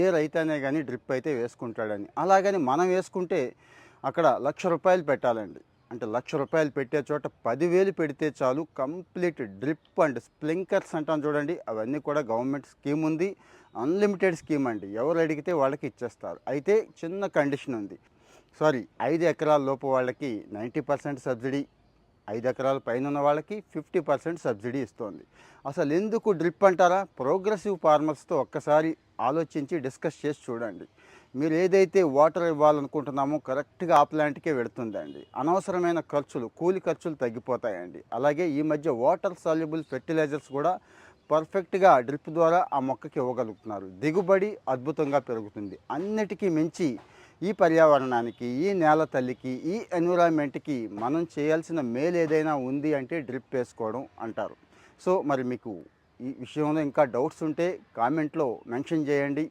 ఏ రైతనే కానీ డ్రిప్ అయితే వేసుకుంటాడని. అలాగని మనం వేసుకుంటే అక్కడ ₹1,00,000 పెట్టాలండి. అంటే ₹1,00,000 పెట్టే చోట 10,000 పెడితే చాలు కంప్లీట్ డ్రిప్ అండ్ స్ప్రింకర్స్ అంటాం చూడండి, అవన్నీ కూడా గవర్నమెంట్ స్కీమ్ ఉంది. అన్లిమిటెడ్ స్కీమ్ అండి. ఎవరు అడిగితే వాళ్ళకి ఇచ్చేస్తారు. అయితే చిన్న కండిషన్ ఉంది. సారీ, 5 ఎకరాల లోపు వాళ్ళకి 90% సబ్సిడీ, 5 ఎకరాల పైన ఉన్న వాళ్ళకి 50% సబ్సిడీ ఇస్తోంది. అసలు ఎందుకు డ్రిప్ అంటారా? ప్రోగ్రెసివ్ ఫార్మర్స్తో ఒక్కసారి ఆలోచించి డిస్కస్ చేసి చూడండి. మీరు ఏదైతే వాటర్ ఇవ్వాలనుకుంటున్నామో కరెక్ట్గా ఆ ప్లాంట్కే వెళుతుందండి. అనవసరమైన ఖర్చులు, కూలి ఖర్చులు తగ్గిపోతాయండి. అలాగే ఈ మధ్య వాటర్ సాల్యుబుల్ ఫెర్టిలైజర్స్ కూడా పర్ఫెక్ట్గా డ్రిప్ ద్వారా ఆ మొక్కకి ఇవ్వగలుగుతున్నారు. దిగుబడి అద్భుతంగా పెరుగుతుంది. అన్నిటికీ మించి ఈ పర్యావరణానికి, ఈ నేల తల్లికి, ఈ ఎన్విరాన్మెంట్కి మనం చేయాల్సిన మేలు ఏదైనా ఉంది అంటే డ్రిప్ వేసుకోవడం అంటారు. సో మరి మీకు ఈ విషయంలో ఇంకా డౌట్స్ ఉంటే కామెంట్లో మెన్షన్ చేయండి.